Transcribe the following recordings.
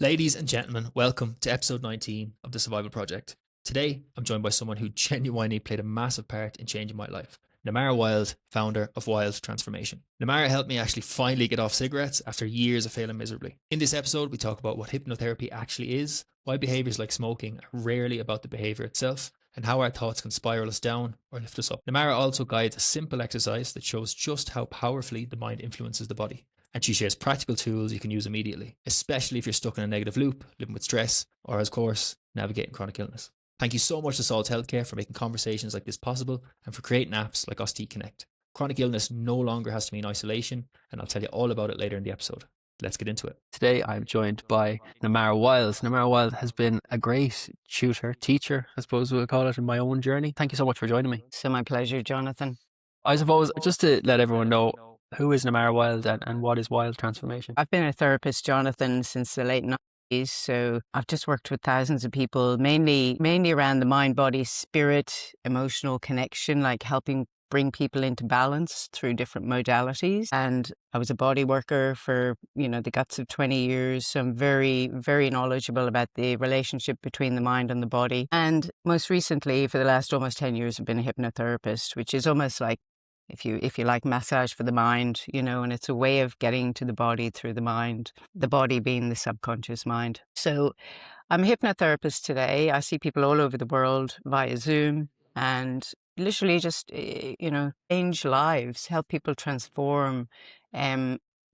Ladies and gentlemen, welcome to episode 19 of The Survival Project. Today, I'm joined by someone who genuinely played a massive part in changing my life. Nemara Wilde, founder of Wilde Transformation. Nemara helped me actually finally get off cigarettes after years of failing miserably. In this episode, we talk about what hypnotherapy actually is, why behaviours like smoking are rarely about the behaviour itself, and how our thoughts can spiral us down or lift us up. Nemara also guides a simple exercise that shows just how powerfully the mind influences the body. And she shares practical tools you can use immediately, especially if you're stuck in a negative loop, living with stress, or of course, navigating chronic illness. Thank you so much to Salt Healthcare for making conversations like this possible and for creating apps like Us Connect. Chronic illness no longer has to mean isolation, and I'll tell you all about it later in the episode. Let's get into it. Today I'm joined by Nemara Wilde. Nemara Wilde has been a great tutor, teacher, I suppose we'll call it, in my own journey. Thank you so much for joining me. So my pleasure, Jonathan. I suppose, just to let everyone know, who is Nemara Wilde and what is Wilde Transformation? I've been a therapist, Jonathan, since the late 90s. So I've just worked with thousands of people, mainly around the mind, body, spirit, emotional connection, like helping bring people into balance through different modalities. And I was a body worker for, the guts of 20 years. So I'm very, very knowledgeable about the relationship between the mind and the body. And most recently, for the last almost 10 years, I've been a hypnotherapist, which is almost like, if you like massage for the mind, and it's a way of getting to the body through the mind, the body being the subconscious mind. So I'm a hypnotherapist today. I see people all over the world via Zoom and literally just, change lives, help people transform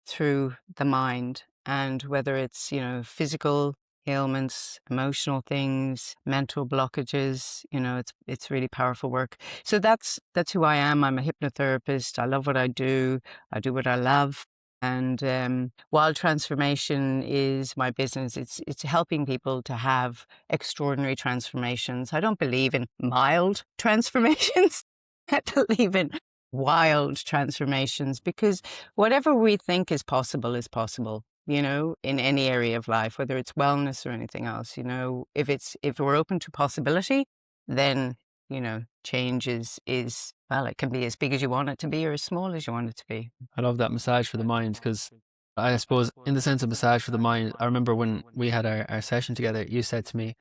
through the mind. And whether it's, physical ailments, emotional things, mental blockages, it's really powerful work. So that's who I am. I'm a hypnotherapist. I love what I do. I do what I love. And Wilde Transformation is my business. It's helping people to have extraordinary transformations. I don't believe in mild transformations. I believe in wild transformations, because whatever we think is possible, in any area of life, whether it's wellness or anything else. If we're open to possibility, then, change is well, it can be as big as you want it to be or as small as you want it to be. I love that massage for the mind, because I suppose in the sense of massage for the mind, I remember when we had our session together, you said to me,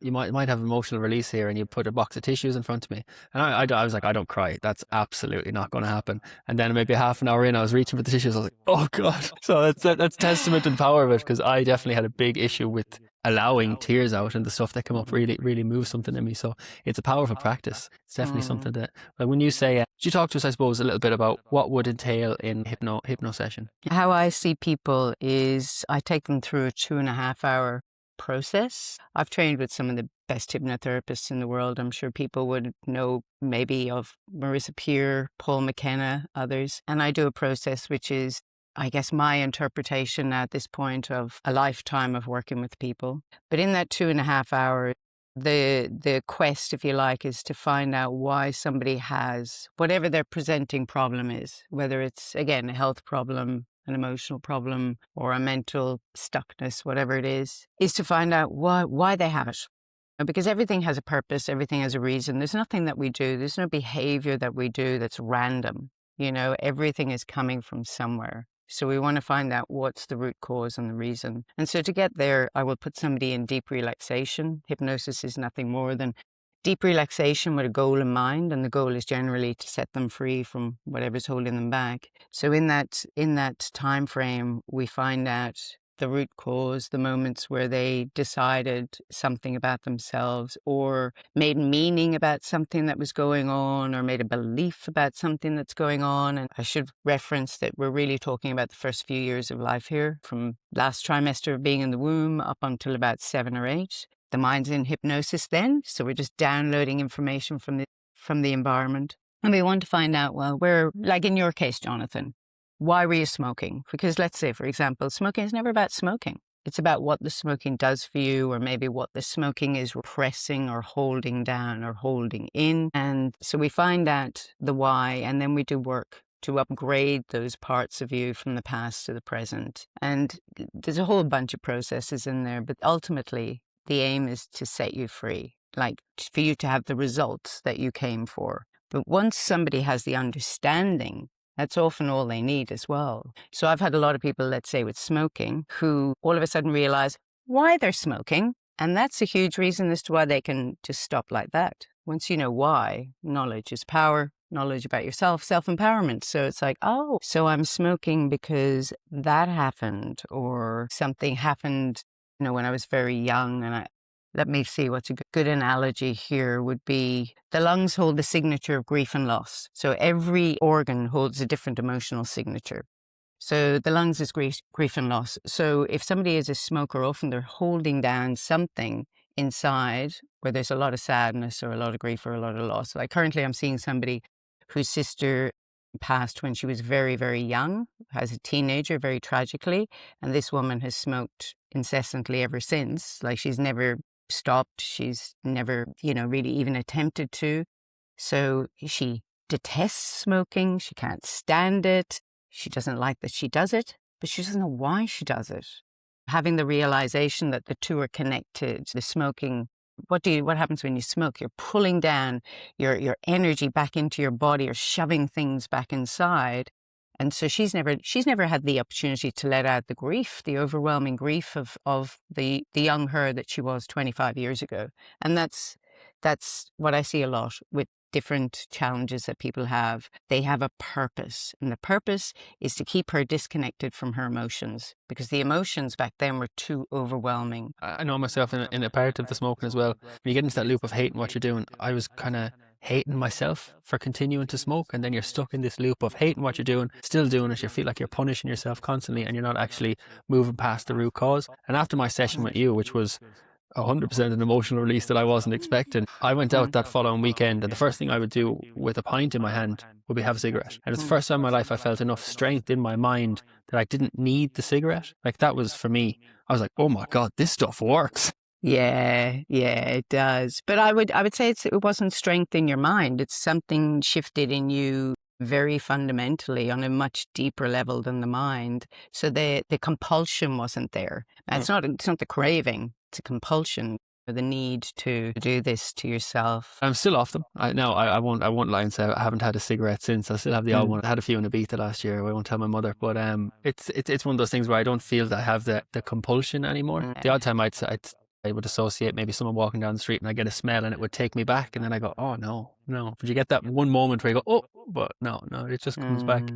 you might have emotional release here, and you put a box of tissues in front of me. And I was like, I don't cry. That's absolutely not going to happen. And then maybe half an hour in, I was reaching for the tissues. I was like, oh God. So that's testament to the power of it, because I definitely had a big issue with allowing tears out, and the stuff that come up really, really moves something in me. So it's a powerful practice. It's definitely something that, but when you say, could you talk to us, I suppose, a little bit about what would entail in hypno session? How I see people is I take them through a 2.5 hour process. I've trained with some of the best hypnotherapists in the world. I'm sure people would know maybe of Marissa Peer, Paul McKenna, others. And I do a process which is, I guess, my interpretation at this point of a lifetime of working with people. But in that 2.5 hours, the quest, if you like, is to find out why somebody has whatever their presenting problem is, whether it's, again, a health problem, an emotional problem, or a mental stuckness, whatever it is to find out why they have it. Because everything has a purpose, everything has a reason. There's nothing that we do, there's no behavior that we do that's random. Everything is coming from somewhere. So we want to find out what's the root cause and the reason. And so to get there, I will put somebody in deep relaxation. Hypnosis is nothing more than deep relaxation with a goal in mind, and the goal is generally to set them free from whatever's holding them back. So in that time frame, we find out the root cause, the moments where they decided something about themselves, or made meaning about something that was going on, or made a belief about something that's going on. And I should reference that we're really talking about the first few years of life here, from last trimester of being in the womb up until about 7 or 8. The mind's in hypnosis then, so we're just downloading information from the environment. And we want to find out, well, like in your case, Jonathan, why were you smoking? Because let's say, for example, smoking is never about smoking. It's about what the smoking does for you, or maybe what the smoking is repressing or holding down or holding in. And so we find out the why, and then we do work to upgrade those parts of you from the past to the present. And there's a whole bunch of processes in there, but ultimately, the aim is to set you free, like for you to have the results that you came for. But once somebody has the understanding, that's often all they need as well. So I've had a lot of people, let's say with smoking, who all of a sudden realize, why they're smoking. And that's a huge reason as to why they can just stop like that. Once you know why, knowledge is power, knowledge about yourself, self-empowerment. So it's like, oh, so I'm smoking because that happened, or something happened, when I was very young. And let me see, what's a good analogy here would be the lungs hold the signature of grief and loss. So every organ holds a different emotional signature. So the lungs is grief and loss. So if somebody is a smoker, often they're holding down something inside where there's a lot of sadness or a lot of grief or a lot of loss. Like currently I'm seeing somebody whose sister passed when she was very, very young, as a teenager, very tragically. And this woman has smoked incessantly ever since. Like she's never stopped. She's never, really even attempted to. So she detests smoking. She can't stand it. She doesn't like that she does it, but she doesn't know why she does it. Having the realization that the two are connected, the smoking, what happens when you smoke? You're pulling down your energy back into your body, or shoving things back inside. And so she's never had the opportunity to let out the grief, the overwhelming grief of the young her that she was 25 years ago. And that's what I see a lot with different challenges that people have. They have a purpose, and the purpose is to keep her disconnected from her emotions, because the emotions back then were too overwhelming. I know myself in a part of the smoking as well. When you get into that loop of hating what you're doing, I was kind of hating myself for continuing to smoke, and then you're stuck in this loop of hating what you're doing, still doing it. You feel like you're punishing yourself constantly, and you're not actually moving past the root cause. And after my session with you, which was 100% an emotional release that I wasn't expecting, I went out that following weekend, and the first thing I would do with a pint in my hand would be have a cigarette. And it's the first time in my life I felt enough strength in my mind that I didn't need the cigarette. Like that was, for me, I was like, oh my God, this stuff works. Yeah, it does. But I would say it wasn't strength in your mind. It's something shifted in you very fundamentally on a much deeper level than the mind. So the compulsion wasn't there. It's not the craving. It's a compulsion, the need to do this to yourself. I'm still off them. I won't lie and say I haven't had a cigarette since. I still have the odd one. I had a few in Ibiza last year. I won't tell my mother, but it's one of those things where I don't feel that I have the compulsion anymore. The odd time I would associate maybe someone walking down the street and I get a smell and it would take me back, and then I go, oh no. But you get that one moment where you go, oh, but no, it just comes back.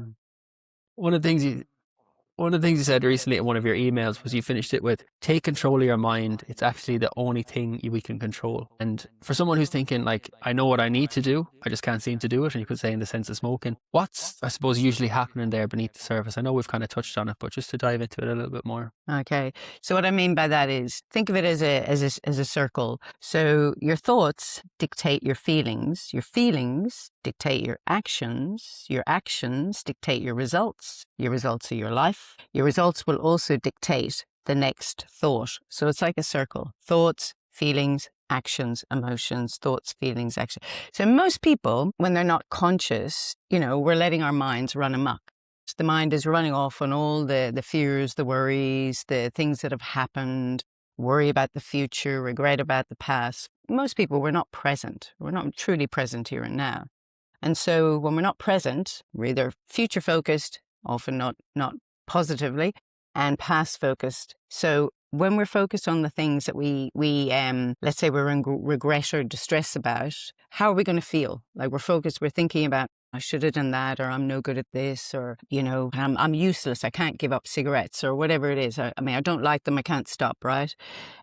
One of the things you said recently in one of your emails was, you finished it with, take control of your mind. It's actually the only thing we can control. And for someone who's thinking like, I know what I need to do, I just can't seem to do it, and you could say in the sense of smoking, what's, I suppose, usually happening there beneath the surface? I know we've kind of touched on it, but just to dive into it a little bit more. Okay. So what I mean by that is, think of it as a circle. So your thoughts dictate your feelings dictate your actions dictate your results are your life. Your results will also dictate the next thought. So it's like a circle: thoughts, feelings, actions, emotions, thoughts, feelings, actions. So most people, when they're not conscious, we're letting our minds run amok. The mind is running off on all the fears, the worries, the things that have happened, worry about the future, regret about the past. Most people, we're not present. We're not truly present here and now. And so when we're not present, we're either future focused, often not positively, and past focused. So when we're focused on the things that we let's say we're in regret or distress about, how are we going to feel? Like we're thinking about, I should have done that, or I'm no good at this, or, I'm useless, I can't give up cigarettes, or whatever it is. I mean, I don't like them, I can't stop, right?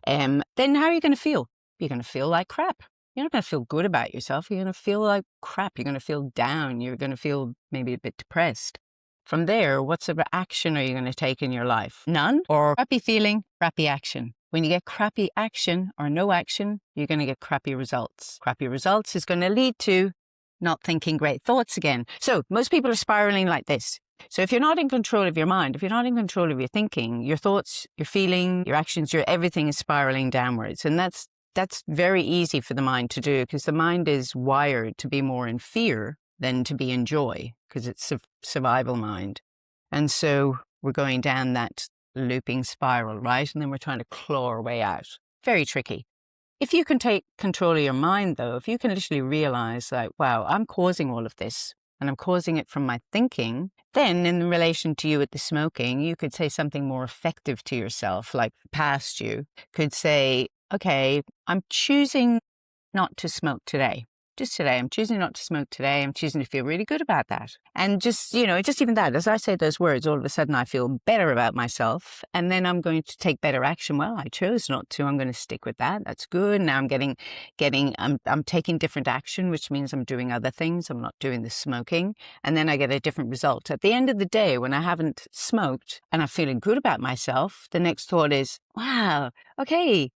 Then how are you going to feel? You're going to feel like crap. You're not going to feel good about yourself. You're going to feel like crap. You're going to feel down. You're going to feel maybe a bit depressed. From there, what sort of action are you going to take in your life? None? Or crappy feeling, crappy action? When you get crappy action or no action, you're going to get crappy results. Crappy results is going to lead to not thinking great thoughts again. So most people are spiraling like this. So if you're not in control of your mind, if you're not in control of your thinking, your thoughts, your feeling, your actions, everything is spiraling downwards. And that's very easy for the mind to do, because the mind is wired to be more in fear than to be in joy, because it's a survival mind. And so we're going down that looping spiral, right? And then we're trying to claw our way out. Very tricky. If you can take control of your mind, though, if you can literally realize like, wow, I'm causing all of this, and I'm causing it from my thinking, then in relation to you with the smoking, you could say something more effective to yourself, like past you could say, okay, I'm choosing not to smoke today. Just today, I'm choosing not to smoke today. I'm choosing to feel really good about that. And just, just even that, as I say those words, all of a sudden I feel better about myself. And then I'm going to take better action. Well, I chose not to. I'm going to stick with that. That's good. Now I'm taking different action, which means I'm doing other things. I'm not doing the smoking. And then I get a different result. At the end of the day, when I haven't smoked and I'm feeling good about myself, the next thought is, wow, okay.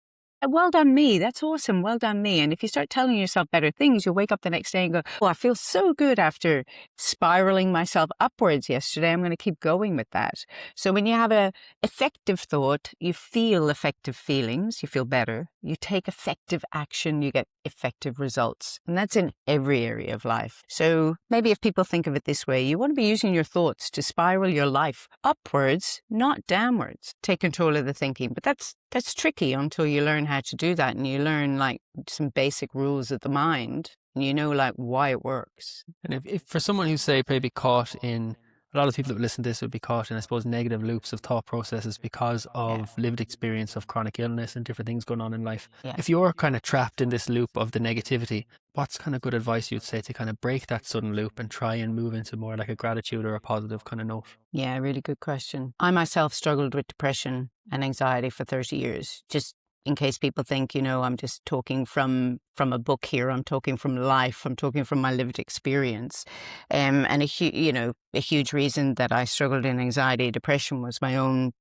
Well done me. That's awesome. Well done me. And if you start telling yourself better things, you'll wake up the next day and go, oh, I feel so good after spiraling myself upwards yesterday. I'm going to keep going with that. So when you have a effective thought, you feel effective feelings, you feel better. You take effective action, you get effective results. And that's in every area of life. So maybe if people think of it this way, you want to be using your thoughts to spiral your life upwards, not downwards. Take control of the thinking. But that's tricky until you learn how to do that and you learn like some basic rules of the mind and you know like why it works. And if for someone who's say maybe caught in, a lot of people that would listen to this would be caught in, I suppose, negative loops of thought processes because of lived experience of chronic illness and different things going on in life. Yeah. If you're kind of trapped in this loop of the negativity, what's kind of good advice you'd say to kind of break that sudden loop and try and move into more like a gratitude or a positive kind of note? Yeah, really good question. I myself struggled with depression and anxiety for 30 years. Just in case people think, I'm just talking from a book here. I'm talking from life. I'm talking from my lived experience. And a huge reason that I struggled in anxiety, depression was my own,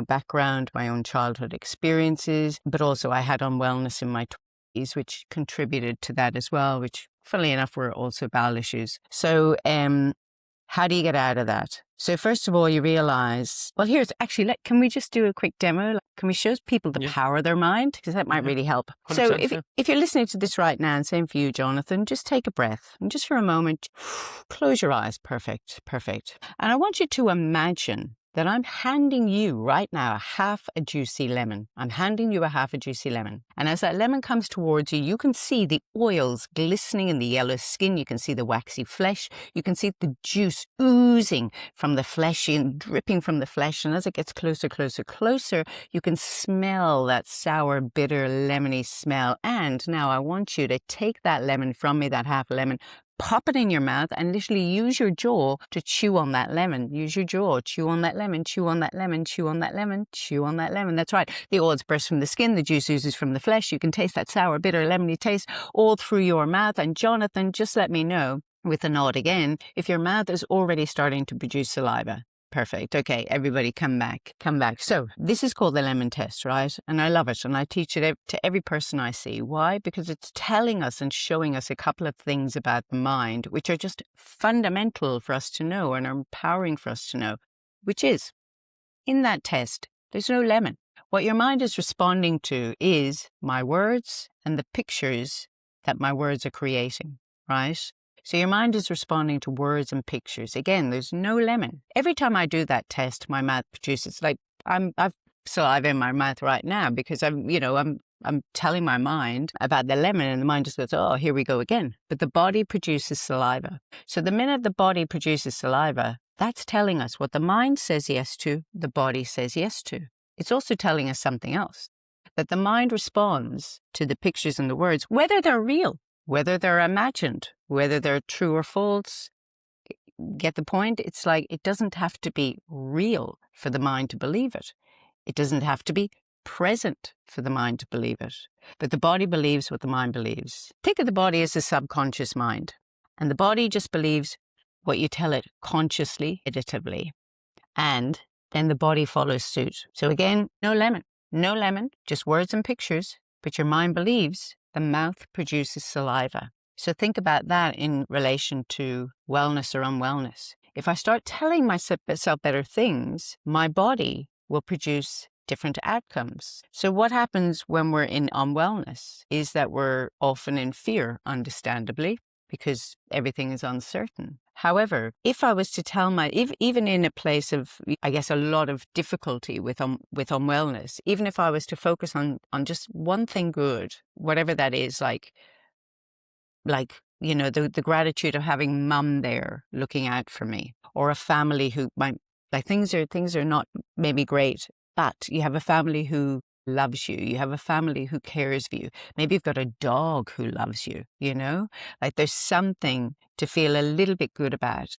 background, my own childhood experiences, but also I had unwellness in my 20s, which contributed to that as well, which funnily enough were also bowel issues. So, how do you get out of that? So first of all, you realize, well, can we just do a quick demo? Can we show people the power of their mind? Because that might really help. So if you're listening to this right now, and same for you, Jonathan, just take a breath. And just for a moment, close your eyes. Perfect. And I want you to imagine that I'm handing you right now half a juicy lemon. I'm handing you a half a juicy lemon. And as that lemon comes towards you, you can see the oils glistening in the yellow skin. You can see the waxy flesh. You can see the juice oozing from the flesh and dripping from the flesh. And as it gets closer, you can smell that sour, bitter, lemony smell. And now I want you to take that lemon from me, that half lemon, pop it in your mouth and literally use your jaw to chew on that lemon. Use your jaw, chew on that lemon, chew on that lemon, chew on that lemon, chew on that lemon. That's right. The oils burst from the skin, the juice oozes from the flesh. You can taste that sour, bitter, lemony taste all through your mouth. And Jonathan, just let me know, with a nod again, if your mouth is already starting to produce saliva. Perfect. Okay, everybody come back. So this is called the lemon test, right? And I love it. And I teach it to every person I see. Why? Because it's telling us and showing us a couple of things about the mind, which are just fundamental for us to know and are empowering for us to know, which is, in that test, there's no lemon. What your mind is responding to is my words and the pictures that my words are creating, right? So your mind is responding to words and pictures. Again, there's no lemon. Every time I do that test, my mouth produces, like I've saliva in my mouth right now because I'm telling my mind about the lemon and the mind just goes, oh, here we go again. But the body produces saliva. So the minute the body produces saliva, that's telling us what the mind says yes to, the body says yes to. It's also telling us something else, that the mind responds to the pictures and the words, whether they're real, whether they're imagined, whether they're true or false. Get the point? It's like it doesn't have to be real for the mind to believe it. It doesn't have to be present for the mind to believe it. But the body believes what the mind believes. Think of the body as a subconscious mind. And the body just believes what you tell it consciously, meditatively. And then the body follows suit. So again, no lemon, just words and pictures. But your mind believes the mouth produces saliva. So think about that in relation to wellness or unwellness. If I start telling myself better things, my body will produce different outcomes. So what happens when we're in unwellness is that we're often in fear, understandably, because everything is uncertain. However, if I was to tell even in a place of, I guess, a lot of difficulty with unwellness, even if I was to focus on just one thing good, whatever that is, like the gratitude of having mum there looking out for me, or a family who might, like, things are not maybe great, but you have a family who loves you. You have a family who cares for you. Maybe you've got a dog who loves you, like there's something to feel a little bit good about.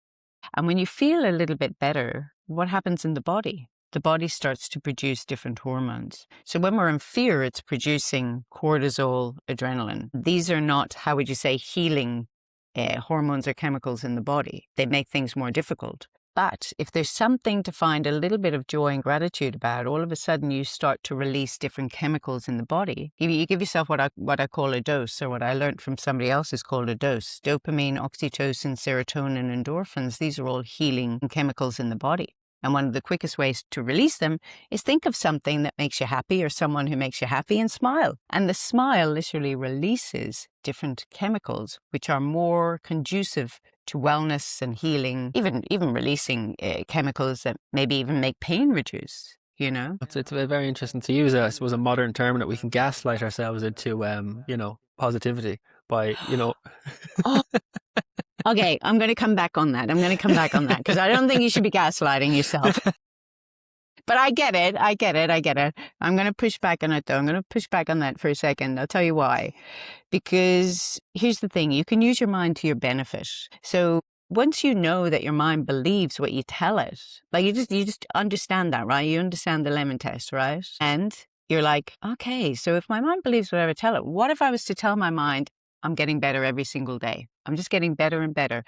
And when you feel a little bit better, what happens in the body? The body starts to produce different hormones. So when we're in fear, it's producing cortisol, adrenaline. These are not, how would you say, healing hormones or chemicals in the body. They make things more difficult. But if there's something to find a little bit of joy and gratitude about, all of a sudden you start to release different chemicals in the body. You give yourself what I call a dose, or what I learned from somebody else is called a dose. Dopamine, oxytocin, serotonin, endorphins, these are all healing chemicals in the body. And one of the quickest ways to release them is think of something that makes you happy, or someone who makes you happy, and smile. And the smile literally releases different chemicals, which are more conducive to wellness and healing, even releasing chemicals that maybe even make pain reduce, It's very interesting to use, I suppose, a modern term that we can gaslight ourselves into, positivity by, Oh, okay, I'm going to come back on that. Because I don't think you should be gaslighting yourself. But I get it. I'm going to push back on it, though. I'm going to push back on that for a second. I'll tell you why. Because here's the thing. You can use your mind to your benefit. So once you know that your mind believes what you tell it, like you just understand that, right? You understand the lemon test, right? And you're like, okay, so if my mind believes whatever I tell it, what if I was to tell my mind, I'm getting better every single day. I'm just getting better and better.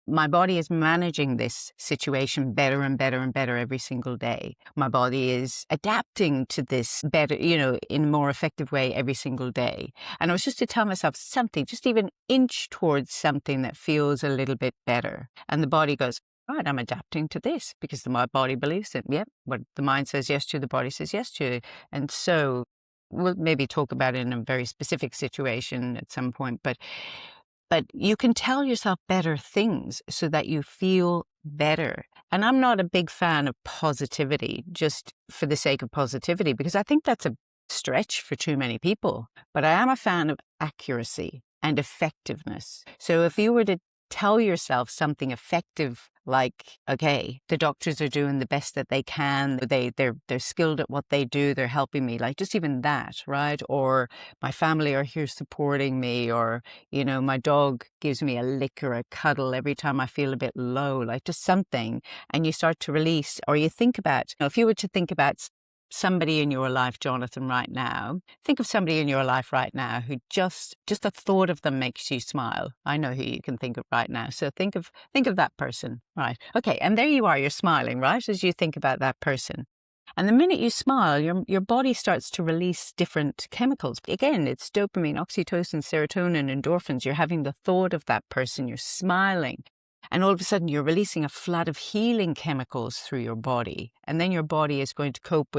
My body is managing this situation better and better and better every single day. My body is adapting to this better, in a more effective way every single day. And I was just to tell myself something, just even inch towards something that feels a little bit better. And the body goes, right, I'm adapting to this because my body believes it. Yep, what the mind says yes to, the body says yes to. And so we'll maybe talk about it in a very specific situation at some point, but you can tell yourself better things so that you feel better. And I'm not a big fan of positivity just for the sake of positivity, because I think that's a stretch for too many people. But I am a fan of accuracy and effectiveness. So if you were to tell yourself something effective, like, okay, the doctors are doing the best that they can. They're skilled at what they do. They're helping me, like just even that, right? Or my family are here supporting me, or, my dog gives me a lick or a cuddle every time I feel a bit low, like just something. And you start to release, or you think about, if you were to think about somebody in your life, Jonathan, right now, think of somebody in your life right now who just the thought of them makes you smile. I know who you can think of right now. So think of that person, right? Okay, and there you are, you're smiling, right, as you think about that person. And the minute you smile, your body starts to release different chemicals. Again, it's dopamine, oxytocin, serotonin, endorphins. You're having the thought of that person, you're smiling. And all of a sudden, you're releasing a flood of healing chemicals through your body. And then your body is going to cope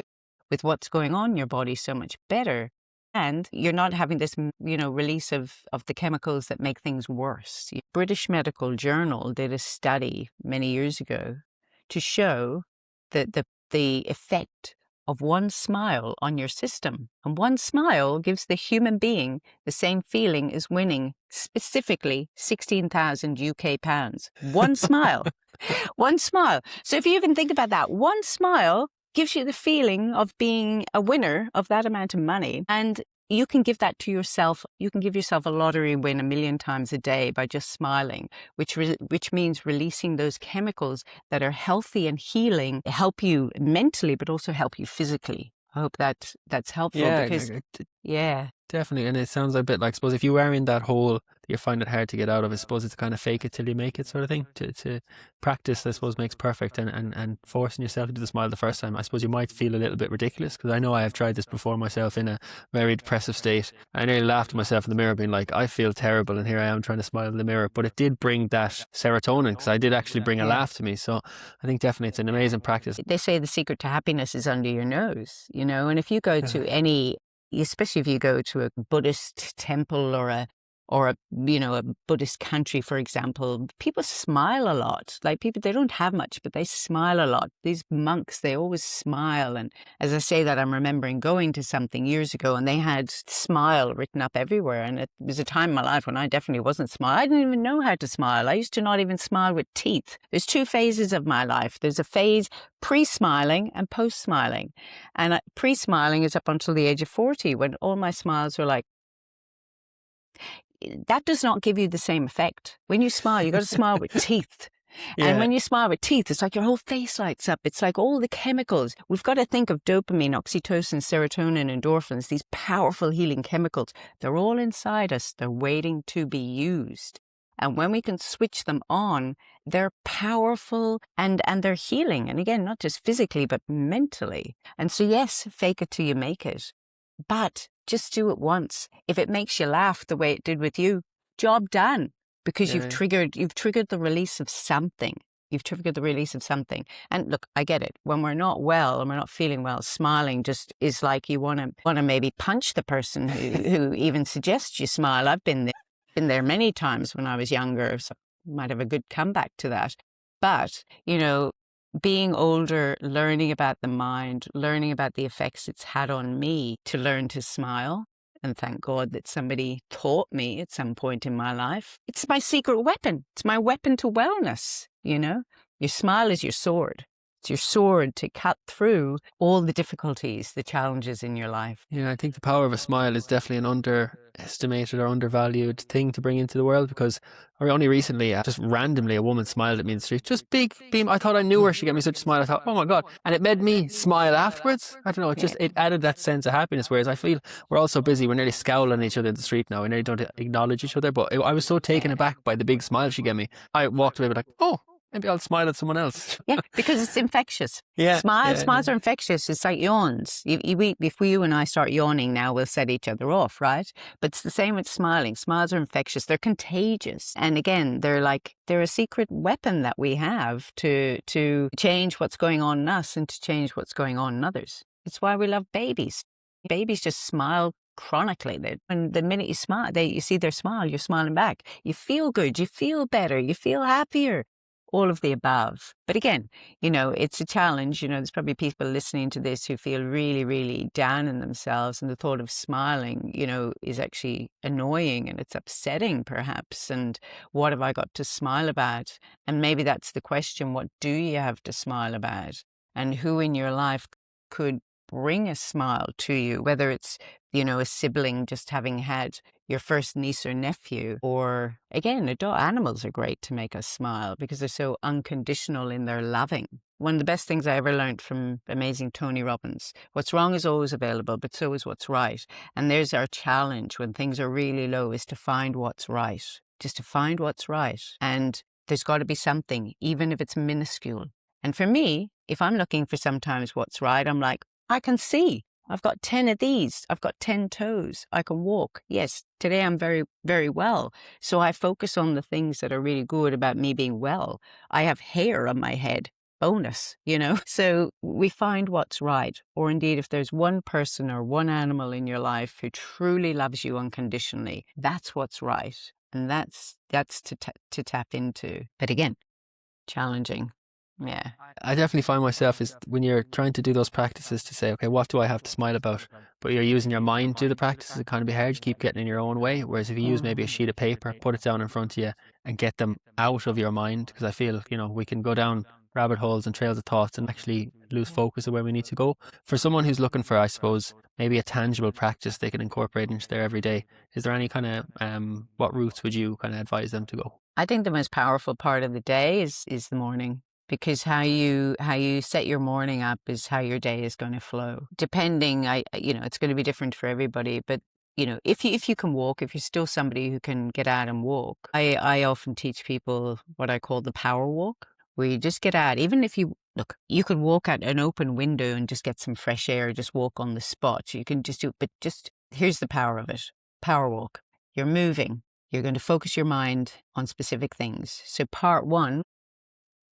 with what's going on in your body so much better. And you're not having this, release of the chemicals that make things worse. British Medical Journal did a study many years ago to show that the effect of one smile on your system. And one smile gives the human being the same feeling as winning specifically 16,000 UK pounds. One smile. One smile. So if you even think about that, one smile gives you the feeling of being a winner of that amount of money. And you can give that to yourself. You can give yourself a lottery win 1 million times a day by just smiling, which means releasing those chemicals that are healthy and healing, help you mentally, but also help you physically. I hope that's helpful. Yeah, because, yeah. Definitely. And it sounds a bit like, I suppose, if you are in that hole that you find it hard to get out of, I suppose it's kind of fake it till you make it sort of thing. To practice, I suppose, makes perfect. And forcing yourself to do the smile the first time, I suppose you might feel a little bit ridiculous, because I know I have tried this before myself in a very depressive state. I nearly laughed at myself in the mirror being like, I feel terrible, and here I am trying to smile in the mirror. But it did bring that serotonin, because I did actually bring a laugh to me. So I think definitely it's an amazing practice. They say the secret to happiness is under your nose, and if you go to any, especially if you go to a Buddhist temple or or a Buddhist country, for example, people smile a lot. Like people, they don't have much, but they smile a lot. These monks, they always smile. And as I say that, I'm remembering going to something years ago and they had smile written up everywhere. And it was a time in my life when I definitely wasn't smiling. I didn't even know how to smile. I used to not even smile with teeth. There's two phases of my life. There's a phase pre-smiling and post-smiling. And pre-smiling is up until the age of 40 when all my smiles were like, that does not give you the same effect. When you smile, you got to smile with teeth. Yeah. And when you smile with teeth, it's like your whole face lights up. It's like all the chemicals. We've got to think of dopamine, oxytocin, serotonin, endorphins, these powerful healing chemicals. They're all inside us. They're waiting to be used. And when we can switch them on, they're powerful and they're healing. And again, not just physically, but mentally. And so yes, fake it till you make it. But just do it once. If it makes you laugh the way it did with you, job done. Because you've triggered the release of something. You've triggered the release of something. And look, I get it. When we're not well and we're not feeling well, smiling just is like you want to maybe punch the person who even suggests you smile. I've been there many times when I was younger, so I might have a good comeback to that. But, being older, learning about the mind, learning about the effects it's had on me to learn to smile. And thank God that somebody taught me at some point in my life. It's my secret weapon. It's my weapon to wellness, Your smile is your sword. It's your sword to cut through all the difficulties, the challenges in your life. Yeah, I think the power of a smile is definitely an underestimated or undervalued thing to bring into the world, because only recently, just randomly, a woman smiled at me in the street. Just big beam. I thought I knew her. She gave me such a smile. I thought, oh my God. And it made me smile afterwards. I don't know. It added that sense of happiness. Whereas I feel we're all so busy. We're nearly scowling at each other in the street now. We nearly don't acknowledge each other. But I was so taken aback by the big smile she gave me. I walked away with like, oh, maybe I'll smile at someone else. Yeah, because it's infectious. Yeah. Smiles are infectious. It's like yawns. If you and I start yawning now, we'll set each other off, right? But it's the same with smiling. Smiles are infectious. They're contagious. And again, they're a secret weapon that we have to change what's going on in us and to change what's going on in others. It's why we love babies. Babies just smile chronically. And the minute you smile, you see their smile, you're smiling back. You feel good. You feel better. You feel happier. All of the above. But again, it's a challenge. There's probably people listening to this who feel really, really down in themselves. And the thought of smiling, is actually annoying and it's upsetting perhaps. And what have I got to smile about? And maybe that's the question. What do you have to smile about? And who in your life could bring a smile to you, whether it's, a sibling just having had your first niece or nephew, or again, animals are great to make us smile because they're so unconditional in their loving. One of the best things I ever learned from amazing Tony Robbins, what's wrong is always available, but so is what's right. And there's our challenge when things are really low, is to find what's right, just to find what's right. And there's got to be something, even if it's minuscule. And for me, if I'm looking for sometimes what's right, I'm like, I can see. I've got 10 of these. I've got 10 toes. I can walk. Yes, today I'm very, very well. So I focus on the things that are really good about me being well. I have hair on my head. Bonus, So we find what's right. Or indeed, if there's one person or one animal in your life who truly loves you unconditionally, that's what's right. And that's to tap into. But again, challenging. Yeah. I definitely find myself is when you're trying to do those practices to say, okay, what do I have to smile about? But you're using your mind to do the practices, it kind of be hard. You keep getting in your own way. Whereas if you use maybe a sheet of paper, put it down in front of you and get them out of your mind, because I feel, we can go down rabbit holes and trails of thoughts and actually lose focus of where we need to go. For someone who's looking for, I suppose, maybe a tangible practice they can incorporate into their everyday, is there any kind of, what routes would you kind of advise them to go? I think the most powerful part of the day is the morning. Because how you set your morning up is how your day is going to flow. Depending, it's going to be different for everybody. But if you can walk, if you're still somebody who can get out and walk, I often teach people what I call the power walk, where you just get out. Even if you could walk out an open window and just get some fresh air, just walk on the spot. You can just do it. But just here's the power of it: power walk. You're moving. You're going to focus your mind on specific things. So part one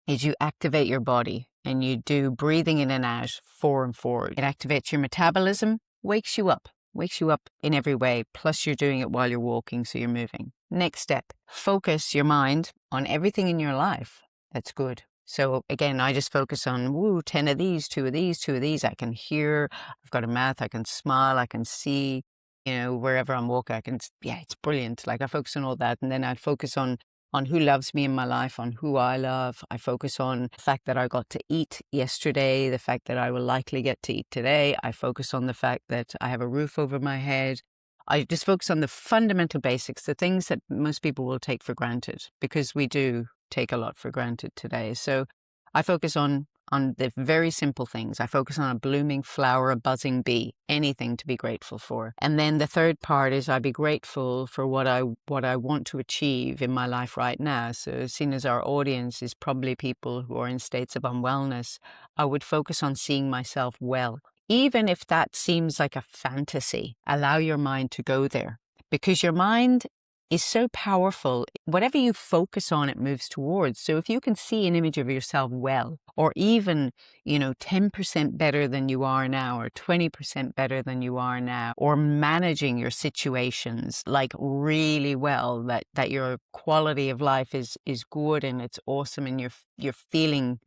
is you activate your body and you do breathing in and out, 4 and 4. It activates your metabolism, wakes you up. wakes you up in every way. Plus you're doing it while you're walking, so you're moving. Next step, focus your mind on everything in your life that's good. So again, I just focus on 10 of these, 2 of these, 2 of these. I can hear, I've got a mouth, I can smile, I can see, wherever I'm walking, it's brilliant. Like I focus on all that. And then I'd focus on who loves me in my life, on who I love. I focus on the fact that I got to eat yesterday, the fact that I will likely get to eat today. I focus on the fact that I have a roof over my head. I just focus on the fundamental basics, the things that most people will take for granted, because we do take a lot for granted today. So I focus on the very simple things. I focus on a blooming flower, a buzzing bee, anything to be grateful for. And then the third part is I be grateful for what I want to achieve in my life right now. So seeing as our audience is probably people who are in states of unwellness, I would focus on seeing myself well. Even if that seems like a fantasy, allow your mind to go there, because your mind is so powerful. Whatever you focus on, it moves towards. So if you can see an image of yourself well, or even, 10% better than you are now, or 20% better than you are now, or managing your situations like really well, that your quality of life is good and it's awesome, and you're feeling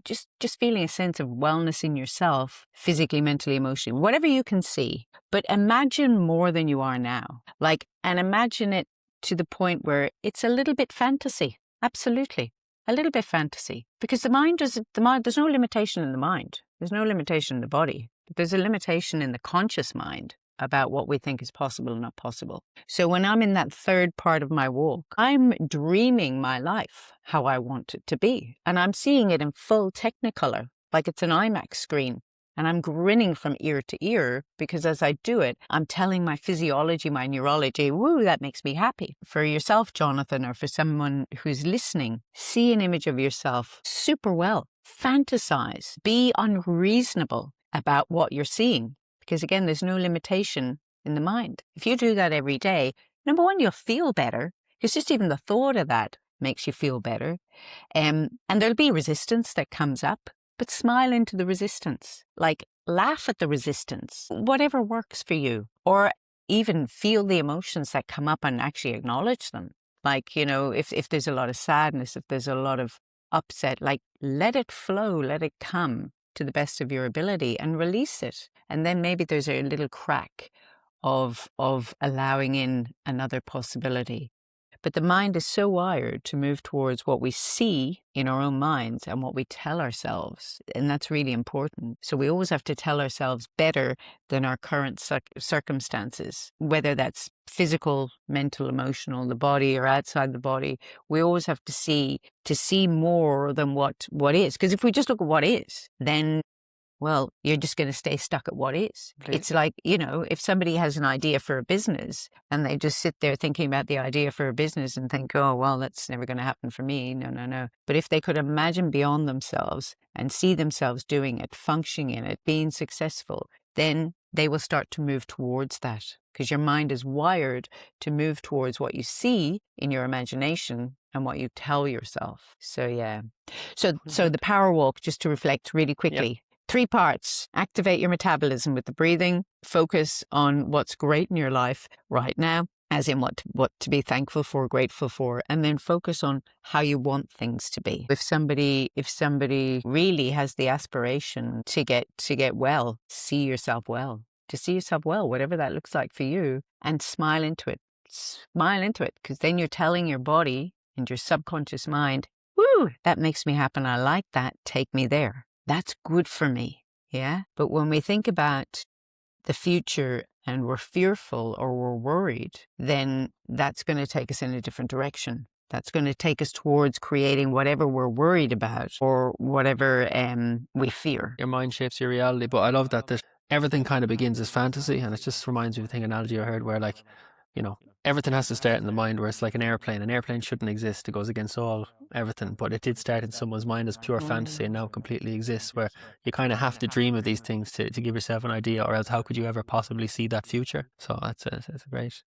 just feeling a sense of wellness in yourself, physically, mentally, emotionally, whatever you can see. But imagine more than you are now. And imagine it to the point where it's a little bit fantasy. Absolutely. A little bit fantasy. Because the mind, there's no limitation in the mind. There's no limitation in the body. But there's a limitation in the conscious mind about what we think is possible and not possible. So when I'm in that third part of my walk, I'm dreaming my life how I want it to be. And I'm seeing it in full Technicolor, like it's an IMAX screen. And I'm grinning from ear to ear, because as I do it, I'm telling my physiology, my neurology, that makes me happy. For yourself, Jonathan, or for someone who's listening, see an image of yourself super well. Fantasize. Be unreasonable about what you're seeing. Because again, there's no limitation in the mind. If you do that every day, number one, you'll feel better, because just even the thought of that makes you feel better. And there'll be resistance that comes up. But smile into the resistance, laugh at the resistance, whatever works for you, or even feel the emotions that come up and actually acknowledge them. If there's a lot of sadness, if there's a lot of upset, let it flow, let it come to the best of your ability and release it. And then maybe there's a little crack of allowing in another possibility. But the mind is so wired to move towards what we see in our own minds and what we tell ourselves. And that's really important. So we always have to tell ourselves better than our current circumstances, whether that's physical, mental, emotional, the body or outside the body. We always have to see more than what is. Because if we just look at what is, then you're just going to stay stuck at what is. Okay. It's like, if somebody has an idea for a business and they just sit there thinking about the idea for a business and think, that's never going to happen for me. No. But if they could imagine beyond themselves and see themselves doing it, functioning in it, being successful, then they will start to move towards that, because your mind is wired to move towards what you see in your imagination and what you tell yourself. So, yeah. So the power walk, just to reflect really quickly. Yep. 3 parts. Activate your metabolism with the breathing. Focus on what's great in your life right now, as in what to be thankful for, grateful for, and then focus on how you want things to be. If somebody really has the aspiration to get well, see yourself well. To see yourself well, whatever that looks like for you, and smile into it. Smile into it, because then you're telling your body and your subconscious mind, that makes me happy. I like that. Take me there. That's good for me, yeah? But when we think about the future and we're fearful or we're worried, then that's going to take us in a different direction. That's going to take us towards creating whatever we're worried about or whatever we fear. Your mind shapes your reality, but I love that everything kind of begins as fantasy, and it just reminds me of an analogy I heard where, everything has to start in the mind, where it's like an airplane. An airplane shouldn't exist. It goes against everything, but it did start in someone's mind as pure fantasy and now completely exists, where you kind of have to dream of these things to give yourself an idea, or else how could you ever possibly see that future? So it's a great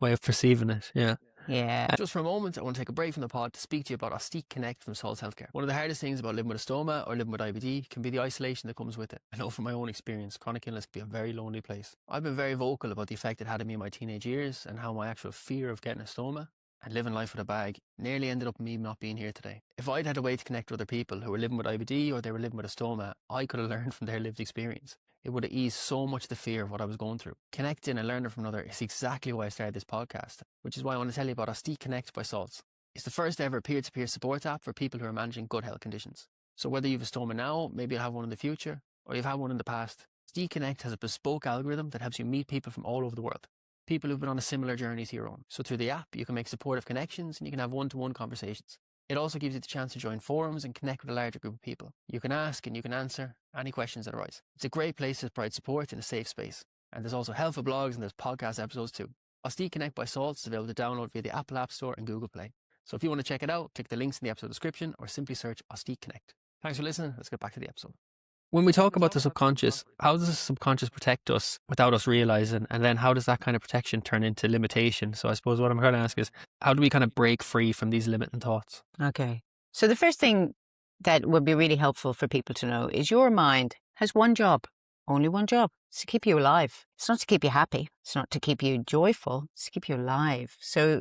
way of perceiving it, yeah. Yeah. Just for a moment, I want to take a break from the pod to speak to you about Ostique Connect from Salts Healthcare. One of the hardest things about living with a stoma or living with IBD can be the isolation that comes with it. I know from my own experience, chronic illness can be a very lonely place. I've been very vocal about the effect it had on me in my teenage years and how my actual fear of getting a stoma and living life with a bag nearly ended up me not being here today. If I'd had a way to connect with other people who were living with IBD or they were living with a stoma, I could have learned from their lived experience. It would have eased so much the fear of what I was going through. Connecting and learning from another is exactly why I started this podcast, which is why I want to tell you about Ostique Connect by Salts. It's the first ever peer-to-peer support app for people who are managing gut health conditions. So whether you have a stoma now, maybe you'll have one in the future, or you've had one in the past, Ostique Connect has a bespoke algorithm that helps you meet people from all over the world. People who've been on a similar journey to your own. So through the app, you can make supportive connections and you can have one-to-one conversations. It also gives you the chance to join forums and connect with a larger group of people. You can ask and you can answer any questions that arise. It's a great place to provide support in a safe space. And there's also helpful blogs and there's podcast episodes too. Ostique Connect by Salts is available to download via the Apple App Store and Google Play. So if you want to check it out, click the links in the episode description or simply search Ostique Connect. Thanks for listening. Let's get back to the episode. When we talk about the subconscious, how does the subconscious protect us without us realizing? And then how does that kind of protection turn into limitation? So I suppose what I'm trying to ask is, how do we kind of break free from these limiting thoughts? Okay. So the first thing that would be really helpful for people to know is your mind has one job, only one job. It's to keep you alive. It's not to keep you happy. It's not to keep you joyful. It's to keep you alive. So,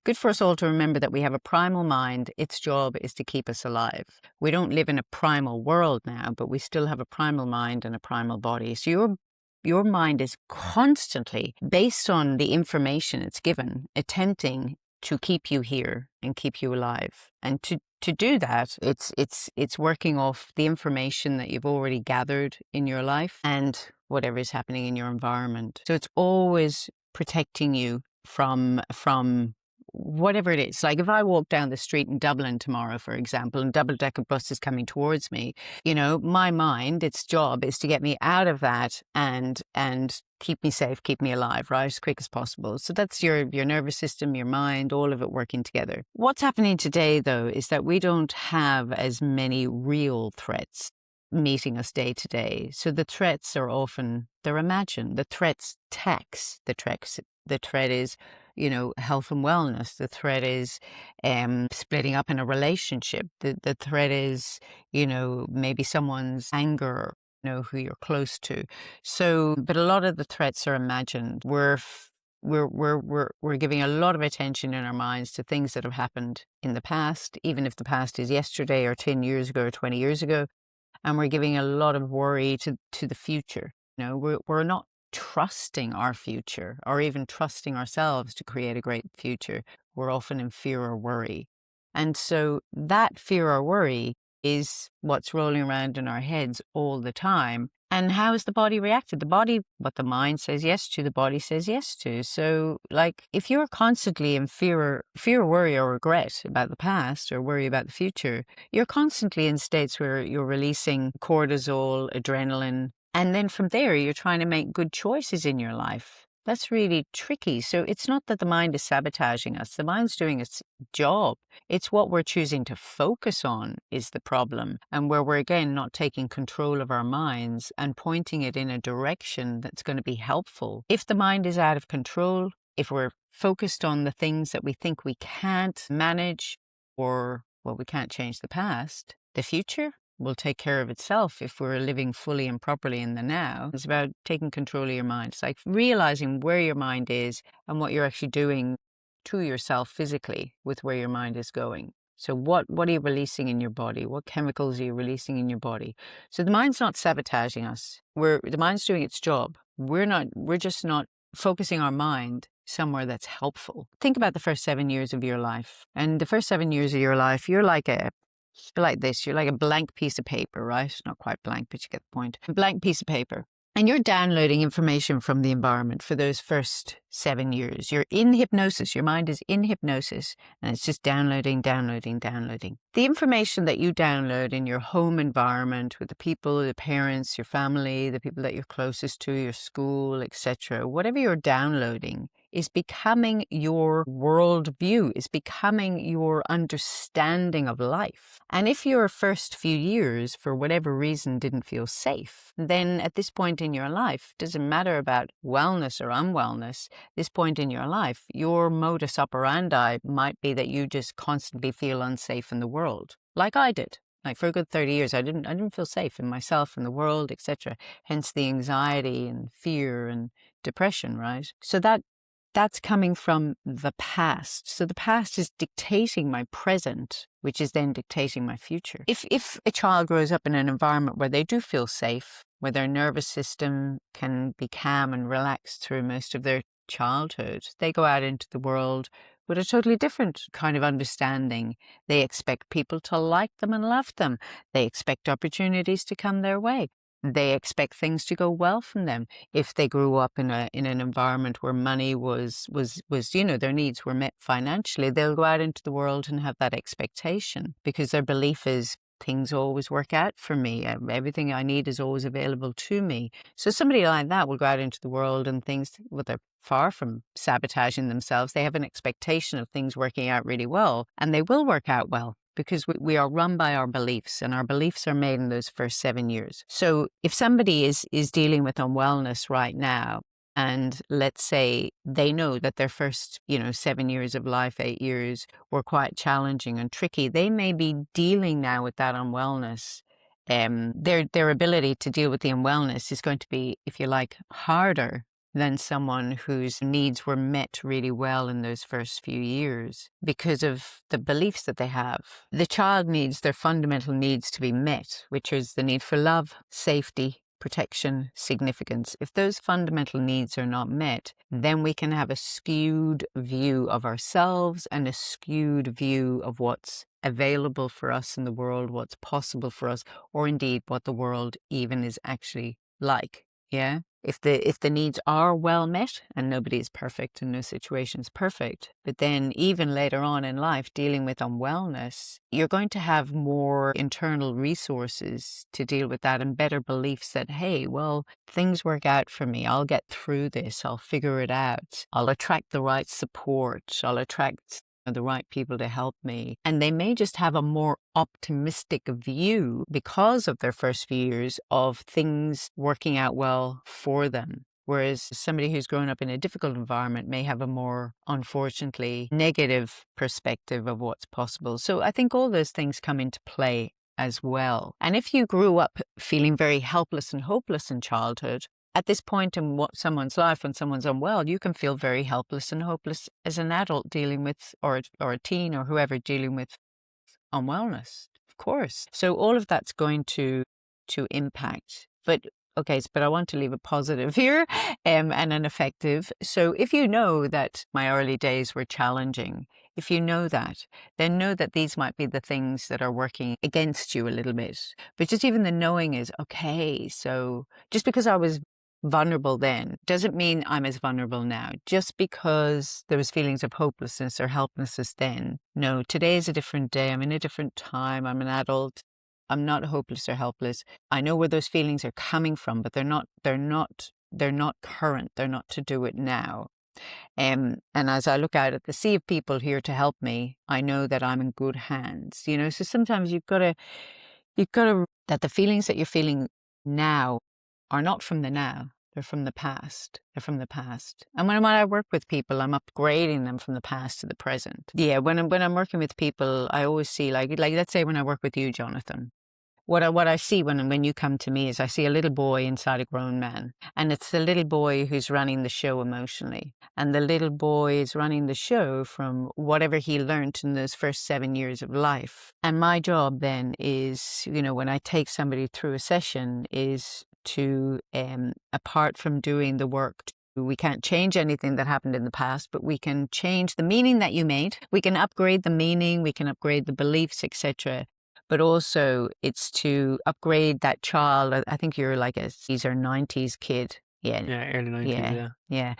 good for us all to remember that we have a primal mind. Its job is to keep us alive. We don't live in a primal world now, but we still have a primal mind and a primal body. So your mind is constantly, based on the information it's given, attempting to keep you here and keep you alive. And to do that, it's working off the information that you've already gathered in your life and whatever is happening in your environment. So it's always protecting you from whatever it is. Like if I walk down the street in Dublin tomorrow, for example, and double-decker bus is coming towards me, my mind, its job is to get me out of that and keep me safe, keep me alive, right, as quick as possible. So that's your nervous system, your mind, all of it working together. What's happening today, though, is that we don't have as many real threats meeting us day to day. So the threats are often, they're imagined. The threat's tax. The threat is, health and wellness. The threat is splitting up in a relationship. The threat is, maybe someone's anger, who you're close to. So, but a lot of the threats are imagined. We're giving a lot of attention in our minds to things that have happened in the past, even if the past is yesterday or 10 years ago or 20 years ago. And we're giving a lot of worry to the future. We're not trusting our future or even trusting ourselves to create a great future. We're often in fear or worry. And so that fear or worry is what's rolling around in our heads all the time. And how is the body reacted? The body, what the mind says yes to, the body says yes to. So, like, if you're constantly in fear, worry, or regret about the past or worry about the future, you're constantly in states where you're releasing cortisol, adrenaline, and then from there, you're trying to make good choices in your life. That's really tricky. So it's not that the mind is sabotaging us. The mind's doing its job. It's what we're choosing to focus on is the problem. And where we're, again, not taking control of our minds and pointing it in a direction that's going to be helpful. If the mind is out of control, if we're focused on the things that we think we can't manage or, we can't change the past, the future will take care of itself if we're living fully and properly in the now. It's about taking control of your mind. It's like realizing where your mind is and what you're actually doing to yourself physically with where your mind is going. So what are you releasing in your body? What chemicals are you releasing in your body? So the mind's not sabotaging us. The mind's doing its job. We're just not focusing our mind somewhere that's helpful. Think about the first 7 years of your life. And the first 7 years of your life, you're like this. You're like a blank piece of paper, right? Not quite blank, but you get the point. A blank piece of paper. And you're downloading information from the environment for those first 7 years. You're in hypnosis. Your mind is in hypnosis and it's just downloading. The information that you download in your home environment with the people, the parents, your family, the people that you're closest to, your school, etc., whatever you're downloading is becoming your worldview, is becoming your understanding of life. And if your first few years, for whatever reason, didn't feel safe, then at this point in your life, it doesn't matter about wellness or unwellness, this point in your life, your modus operandi might be that you just constantly feel unsafe in the world, like I did. Like for a good 30 years, I didn't feel safe in myself, in the world, etc. Hence the anxiety and fear and depression, right? So that's coming from the past. So the past is dictating my present, which is then dictating my future. If a child grows up in an environment where they do feel safe, where their nervous system can be calm and relaxed through most of their childhood, they go out into the world with a totally different kind of understanding. They expect people to like them and love them. They expect opportunities to come their way. They expect things to go well from them. If they grew up in an environment where money was their needs were met financially, they'll go out into the world and have that expectation because their belief is things always work out for me. Everything I need is always available to me. So somebody like that will go out into the world and they're far from sabotaging themselves. They have an expectation of things working out really well, and they will work out well because we are run by our beliefs, and our beliefs are made in those first 7 years. So if somebody is dealing with unwellness right now, and let's say they know that their first, 7 years of life, 8 years were quite challenging and tricky, they may be dealing now with that unwellness. Their ability to deal with the unwellness is going to be, if you like, harder than someone whose needs were met really well in those first few years because of the beliefs that they have. The child needs their fundamental needs to be met, which is the need for love, safety, protection, significance. If those fundamental needs are not met, then we can have a skewed view of ourselves and a skewed view of what's available for us in the world, what's possible for us, or indeed what the world even is actually like. Yeah? If the needs are well met, and nobody is perfect and no situation is perfect, but then even later on in life dealing with unwellness, you're going to have more internal resources to deal with that and better beliefs that, hey, well, things work out for me. I'll get through this. I'll figure it out. I'll attract the right support. I'll attract the right people to help me. And they may just have a more optimistic view because of their first few years of things working out well for them. Whereas somebody who's grown up in a difficult environment may have a more, unfortunately, negative perspective of what's possible. So I think all those things come into play as well. And if you grew up feeling very helpless and hopeless in childhood, at this point in someone's life, when someone's unwell, you can feel very helpless and hopeless as an adult dealing with, or a teen or whoever dealing with unwellness, of course. So all of that's going to impact. But I want to leave a positive here and an effective. So if you know that my early days were challenging, if you know that, then know that these might be the things that are working against you a little bit. But just even the knowing is, okay, so just because I was vulnerable then doesn't mean I'm as vulnerable now. Just because there was feelings of hopelessness or helplessness then. No, today is a different day. I'm in a different time. I'm an adult. I'm not hopeless or helpless. I know where those feelings are coming from, but they're not current. They're not to do it now. And as I look out at the sea of people here to help me, I know that I'm in good hands. So sometimes you've got to that the feelings that you're feeling now are not from the now. They're from the past. They're from the past. And when I work with people, I'm upgrading them from the past to the present. Yeah, when I'm working with people, I always see like let's say when I work with you, Jonathan, what I see when you come to me is I see a little boy inside a grown man. And it's the little boy who's running the show emotionally. And the little boy is running the show from whatever he learned in those first 7 years of life. And my job then is, when I take somebody through a session, is to, apart from doing the work, we can't change anything that happened in the past, but we can change the meaning that you made. We can upgrade the meaning, we can upgrade the beliefs, etc. But also it's to upgrade that child. I think you're like these are 90s kid. Yeah. Yeah, early 90s, Yeah.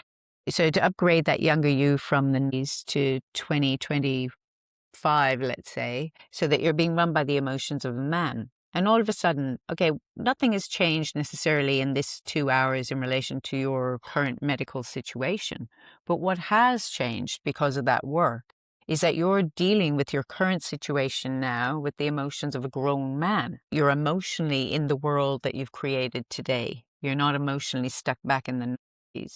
So to upgrade that younger you from the 90s to 2025, let's say, so that you're being run by the emotions of a man. And all of a sudden, okay, nothing has changed necessarily in this 2 hours in relation to your current medical situation. But what has changed because of that work is that you're dealing with your current situation now with the emotions of a grown man. You're emotionally in the world that you've created today. You're not emotionally stuck back in the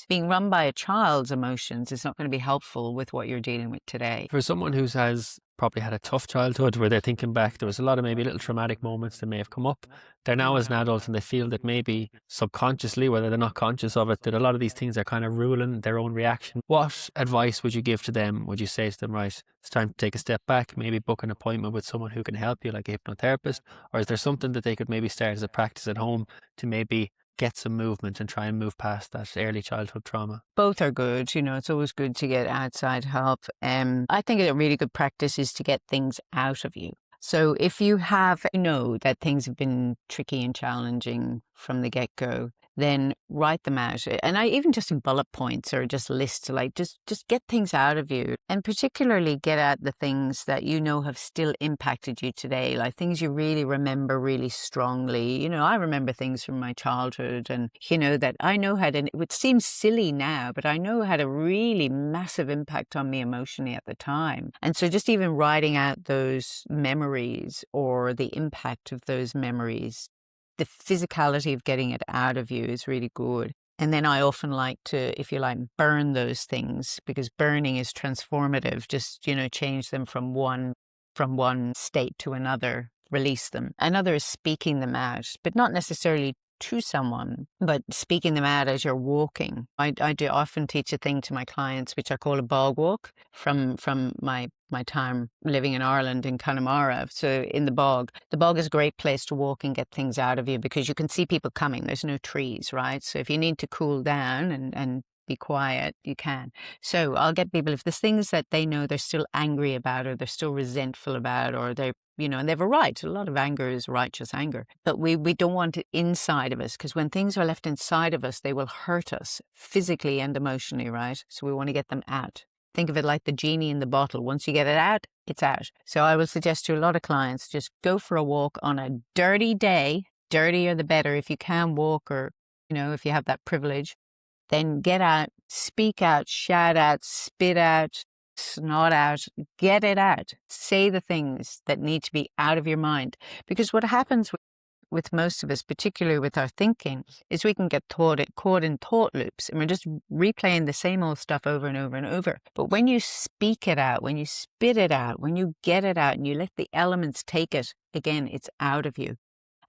Being run by a child's emotions is not going to be helpful with what you're dealing with today. For someone who has probably had a tough childhood where they're thinking back, there was a lot of maybe little traumatic moments that may have come up. They're now as an adult and they feel that maybe subconsciously, whether they're not conscious of it, that a lot of these things are kind of ruling their own reaction. What advice would you give to them? Would you say to them, right, it's time to take a step back, maybe book an appointment with someone who can help you, like a hypnotherapist? Or is there something that they could maybe start as a practice at home to maybe get some movement and try and move past that early childhood trauma? Both are good. It's always good to get outside help. I think a really good practice is to get things out of you. So if you know that things have been tricky and challenging from the get-go, then write them out. And I even just in bullet points or just lists, like just get things out of you, and particularly get at the things that you know have still impacted you today, like things you really remember really strongly. I remember things from my childhood, and that I know it would seem silly now, but I know had a really massive impact on me emotionally at the time. And so just even writing out those memories or the impact of those memories, the physicality of getting it out of you is really good. And then I often like to, if you like, burn those things, because burning is transformative. Just, change them from one state to another, release them. Another is speaking them out, but not necessarily to someone, but speaking them out as you're walking. I do often teach a thing to my clients, which I call a bog walk, from my time living in Ireland in Connemara. So in the bog is a great place to walk and get things out of you, because you can see people coming. There's no trees, right? So if you need to cool down and be quiet, you can. So I'll get people, if there's things that they know they're still angry about, or they're still resentful about, or they're, and they have a right. A lot of anger is righteous anger. But we don't want it inside of us, because when things are left inside of us, they will hurt us physically and emotionally, right? So we want to get them out. Think of it like the genie in the bottle. Once you get it out, it's out. So I will suggest to a lot of clients, just go for a walk on a dirty day. Dirtier the better. If you can walk, or, if you have that privilege, then get out, speak out, shout out, spit out, snot out, get it out. Say the things that need to be out of your mind. Because what happens with most of us, particularly with our thinking, is we can get caught in thought loops, and we're just replaying the same old stuff over and over and over. But when you speak it out, when you spit it out, when you get it out and you let the elements take it, again, it's out of you.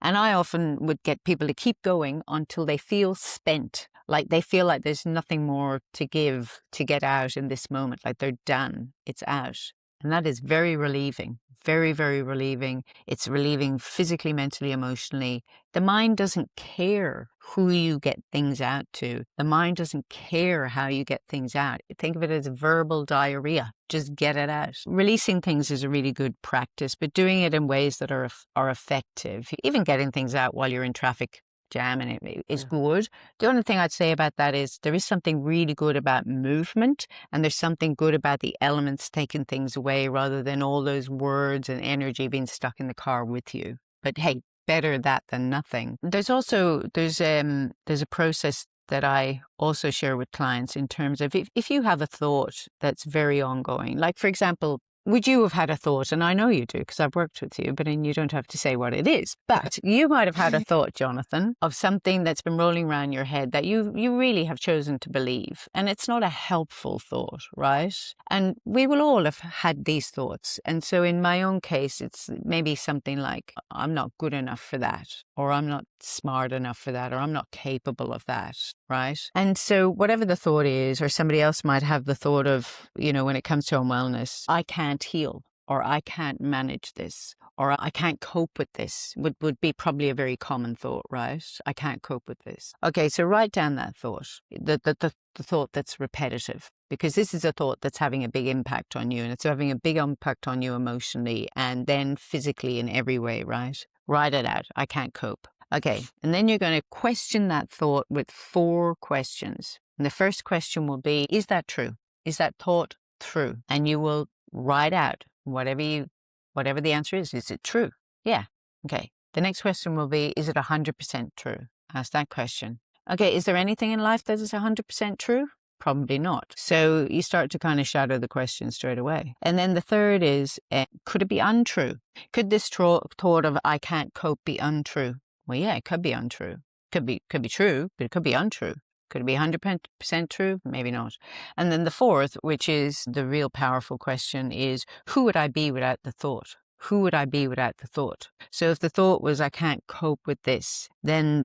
And I often would get people to keep going until they feel spent, like they feel like there's nothing more to give, to get out in this moment, like they're done, it's out. And that is very relieving, very, very relieving. It's relieving physically, mentally, emotionally. The mind doesn't care who you get things out to. The mind doesn't care how you get things out. Think of it as verbal diarrhea. Just get it out. Releasing things is a really good practice, but doing it in ways that are effective. Even getting things out while you're in traffic jam and it is good. The only thing I'd say about that is there is something really good about movement, and there's something good about the elements taking things away rather than all those words and energy being stuck in the car with you. But hey, better that than nothing. There's a process that I also share with clients in terms of if you have a thought that's very ongoing, like for example, would you have had a thought, and I know you do because I've worked with you, but you don't have to say what it is, but you might have had a thought, Jonathan, of something that's been rolling around your head that you really have chosen to believe, and it's not a helpful thought, right? And we will all have had these thoughts. And so in my own case, it's maybe something like, I'm not good enough for that, or I'm not smart enough for that, or I'm not capable of that, right? And so whatever the thought is, or somebody else might have the thought of, when it comes to wellness, I can't heal, or I can't manage this, or I can't cope with this would be probably a very common thought, right? I can't cope with this. Okay, so write down that thought, the thought that's repetitive, because this is a thought that's having a big impact on you, and it's having a big impact on you emotionally and then physically in every way, right? Write it out. I can't cope. Okay, and then you're going to question that thought with 4 questions. And the first question will be, is that true? Is that thought true? And you will write out whatever the answer is. Is it true? Yeah. Okay. The next question will be, is it 100% true? Ask that question. Okay, is there anything in life that is 100% true? Probably not. So you start to kind of shadow the question straight away. And then the third is, could it be untrue? Could this thought of I can't cope be untrue? Well, yeah, it could be untrue. Could be true, but it could be untrue. Could it be 100% true? Maybe not. And then the fourth, which is the real powerful question, is who would I be without the thought? Who would I be without the thought? So if the thought was, I can't cope with this, then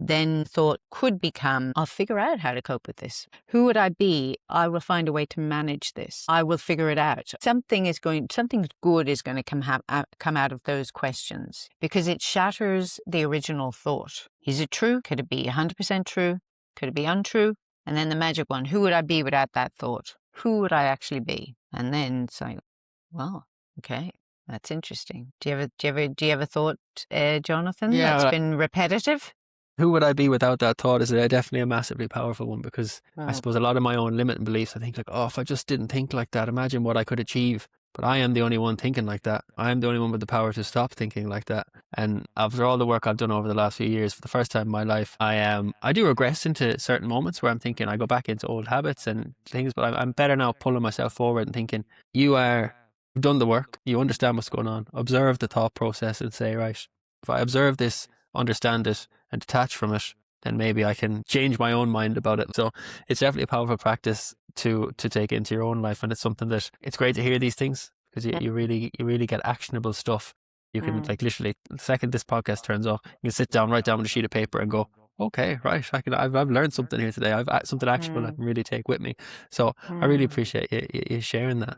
thought could become, I'll figure out how to cope with this. Who would I be? I will find a way to manage this. I will figure it out. Something good is going to come out of those questions, because it shatters the original thought. Is it true? Could it be 100% true? Could it be untrue? And then the magic one, who would I be without that thought? Who would I actually be? And then it's like, well, okay. That's interesting. Do you have a thought, Jonathan, Yeah, that's been repetitive? Who would I be without that thought is definitely a massively powerful one, because I Oh. suppose a lot of my own limiting beliefs, I think like, oh, if I just didn't think like that, imagine what I could achieve. But I am the only one thinking like that. I am the only one with the power to stop thinking like that. And after all the work I've done over the last few years, for the first time in my life, I do regress into certain moments where I'm thinking, I go back into old habits and things, but I'm better now pulling myself forward and thinking, you've done the work, you understand what's going on, observe the thought process and say, right, if I observe this, understand it and detach from it, then maybe I can change my own mind about it. So it's definitely a powerful practice to take into your own life. And it's something that it's great to hear these things, because you really get actionable stuff. You can like literally, the second this podcast turns off, you can sit down, write down on a sheet of paper and go, okay, right, I've learned something here today. I've something actionable I can really take with me. So I really appreciate you sharing that.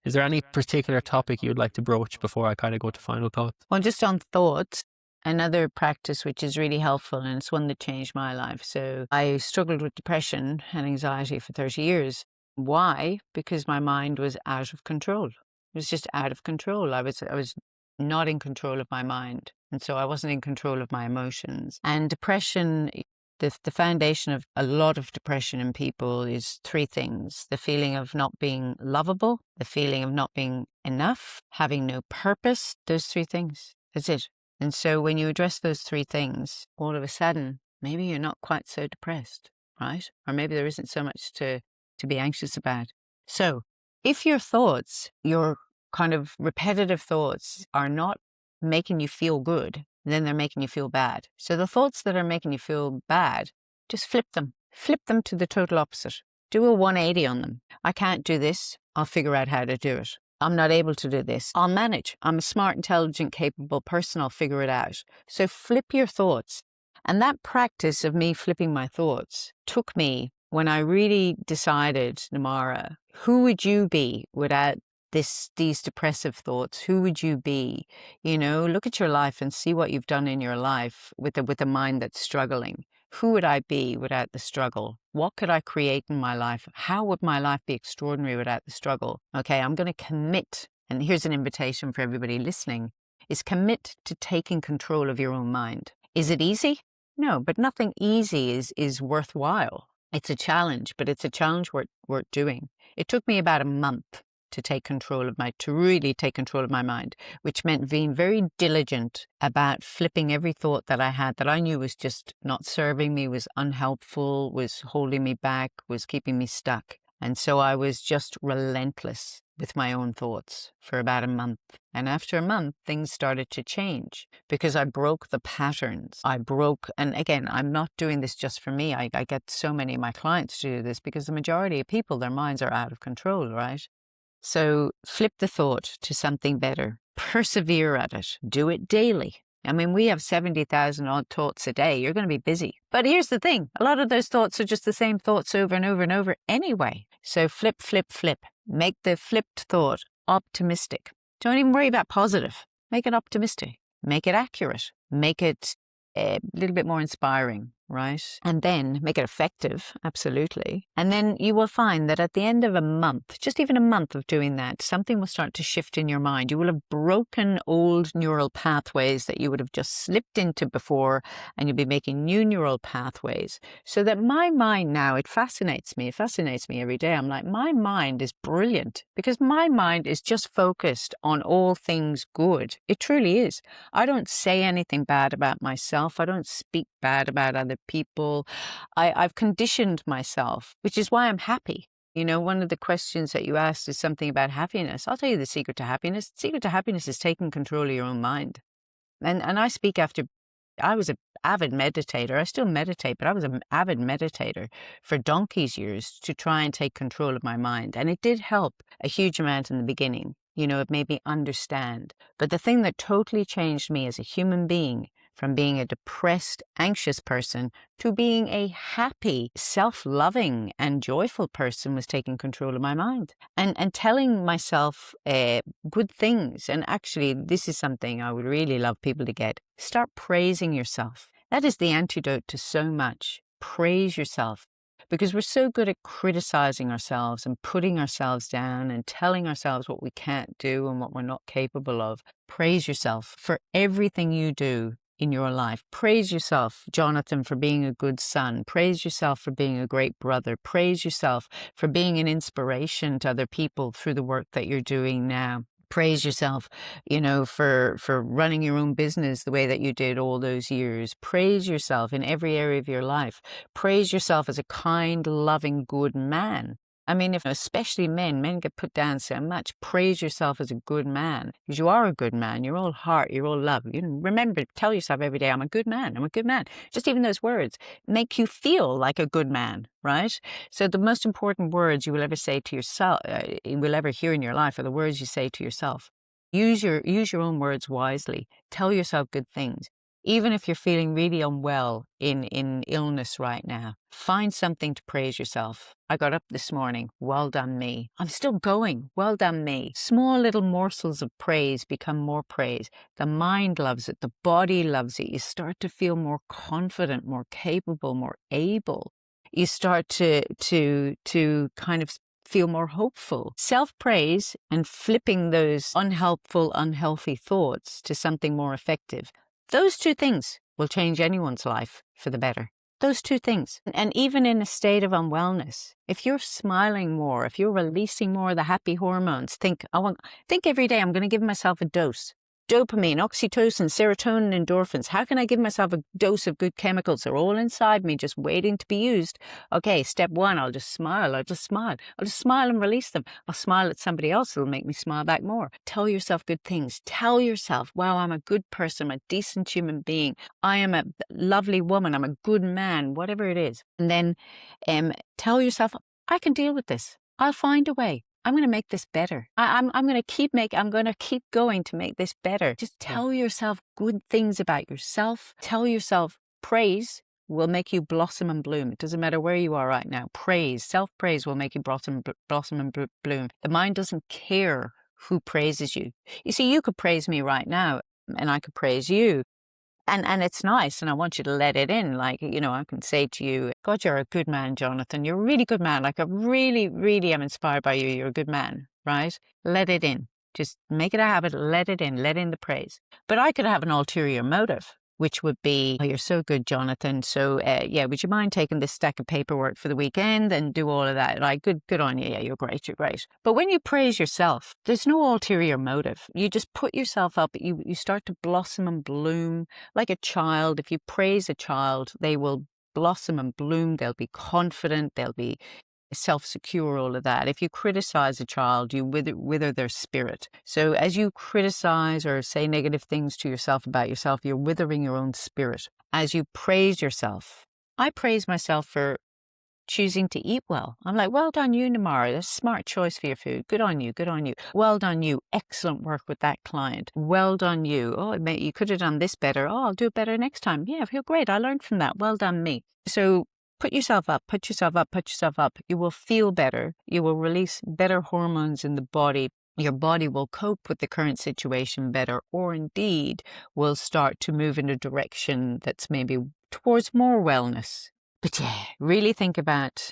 Is there any particular topic you'd like to broach before I kind of go to final thoughts? Well, just on thoughts, another practice which is really helpful, and it's one that changed my life. So I struggled with depression and anxiety for 30 years. Why? Because my mind was out of control. It was just out of control. I was not in control of my mind. And so I wasn't in control of my emotions. And depression, the foundation of a lot of depression in people is three things: the feeling of not being lovable, the feeling of not being enough, having no purpose. Those three things. That's it. And so when you address those three things, all of a sudden, maybe you're not quite so depressed, right? Or maybe there isn't so much to be anxious about. So if your thoughts, your kind of repetitive thoughts, are not making you feel good, then they're making you feel bad. So the thoughts that are making you feel bad, just flip them to the total opposite. Do a 180 on them. I can't do this. I'll figure out how to do it. I'm not able to do this. I'll manage. I'm a smart, intelligent, capable person. I'll figure it out. So flip your thoughts. And that practice of me flipping my thoughts took me, when I really decided, Nemara, who would you be without these depressive thoughts? Who would you be? You know, look at your life and see what you've done in your life with a mind that's struggling. Who would I be without the struggle? What could I create in my life? How would my life be extraordinary without the struggle? Okay, I'm going to commit. And here's an invitation for everybody listening, is commit to taking control of your own mind. Is it easy? No, but nothing easy is worthwhile. It's a challenge, but it's a challenge worth doing. It took me about a month to really take control of my mind, which meant being very diligent about flipping every thought that I had that I knew was just not serving me, was unhelpful, was holding me back, was keeping me stuck. And so I was just relentless with my own thoughts for about a month. And after a month, things started to change because I broke the patterns. And again, I'm not doing this just for me. I get so many of my clients to do this because the majority of people, their minds are out of control, right? So flip the thought to something better. Persevere at it. Do it daily. I mean, we have 70,000 odd thoughts a day. You're going to be busy. But here's the thing. A lot of those thoughts are just the same thoughts over and over and over anyway. So flip, flip, flip. Make the flipped thought optimistic. Don't even worry about positive. Make it optimistic. Make it accurate. Make it a little bit more inspiring, right? And then make it effective, absolutely. And then you will find that at the end of a month, just even a month of doing that, something will start to shift in your mind. You will have broken old neural pathways that you would have just slipped into before, and you'll be making new neural pathways. So that my mind now, it fascinates me every day. I'm like, my mind is brilliant because my mind is just focused on all things good. It truly is. I don't say anything bad about myself. I don't speak bad about other people. I've conditioned myself, which is why I'm happy. You know, one of the questions that you asked is something about happiness. I'll tell you the secret to happiness. The secret to happiness is taking control of your own mind. And I speak after, I was avid meditator. I still meditate, but I was an avid meditator for donkey's years to try and take control of my mind. And it did help a huge amount in the beginning. It made me understand. But the thing that totally changed me as a human being, from being a depressed, anxious person to being a happy, self-loving and joyful person, was taking control of my mind and telling myself good things. And actually, this is something I would really love people to get. Start praising yourself. That is the antidote to so much. Praise yourself. Because we're so good at criticizing ourselves and putting ourselves down and telling ourselves what we can't do and what we're not capable of. Praise yourself for everything you do in your life. Praise yourself, Jonathan, for being a good son. Praise yourself for being a great brother. Praise yourself for being an inspiration to other people through the work that you're doing now. Praise yourself, for running your own business the way that you did all those years. Praise yourself in every area of your life. Praise yourself as a kind, loving, good man. I mean, especially men get put down so much. Praise yourself as a good man, because you are a good man. You're all heart. You're all love. Remember, tell yourself every day, I'm a good man. I'm a good man. Just even those words make you feel like a good man, right? So the most important words you will ever say to yourself, you will ever hear in your life, are the words you say to yourself. Use your own words wisely. Tell yourself good things. Even if you're feeling really unwell in illness right now, find something to praise yourself. I got up this morning. Well done me. I'm still going. Well done me. Small little morsels of praise become more praise. The mind loves it. The body loves it. You start to feel more confident, more capable, more able. You start to kind of feel more hopeful. Self-praise and flipping those unhelpful, unhealthy thoughts to something more effective. Those two things will change anyone's life for the better. Those two things. And even in a state of unwellness, if you're smiling more, if you're releasing more of the happy hormones, think every day I'm going to give myself a dose. Dopamine, oxytocin, serotonin, endorphins. How can I give myself a dose of good chemicals? They're all inside me, just waiting to be used. Okay, step one, I'll just smile. I'll just smile and release them. I'll smile at somebody else. It'll make me smile back more. Tell yourself good things. Tell yourself, wow, I'm a good person. I'm a decent human being. I am a lovely woman. I'm a good man, whatever it is. And then tell yourself, I can deal with this. I'll find a way. I'm going to make this better. I'm going to keep going to make this better. Just tell yourself good things about yourself. Tell yourself praise will make you blossom and bloom. It doesn't matter where you are right now. Praise, self-praise will make you blossom and bloom. The mind doesn't care who praises you. You see, you could praise me right now and I could praise you. And it's nice, and I want you to let it in. Like, I can say to you, God, you're a good man, Jonathan. You're a really good man. Like, I really, really am inspired by you. You're a good man, right? Let it in. Just make it a habit. Let it in. Let in the praise. But I could have an ulterior motive, which would be, oh, you're so good, Jonathan. So, would you mind taking this stack of paperwork for the weekend and do all of that? Like, good on you. Yeah, you're great. You're great. But when you praise yourself, there's no ulterior motive. You just put yourself up. You start to blossom and bloom like a child. If you praise a child, they will blossom and bloom. They'll be confident. They'll be self-secure, all of that. If you criticize a child, you wither their spirit. So as you criticize or say negative things to yourself about yourself, you're withering your own spirit. As you praise yourself, I praise myself for choosing to eat well. I'm like, well done you, Nemara. That's a smart choice for your food. Good on you. Good on you. Well done you. Excellent work with that client. Well done you. Oh, you could have done this better. Oh, I'll do it better next time. Yeah, I feel great. I learned from that. Well done me. So put yourself up, put yourself up, put yourself up. You will feel better. You will release better hormones in the body. Your body will cope with the current situation better, or indeed will start to move in a direction that's maybe towards more wellness. But yeah, really think about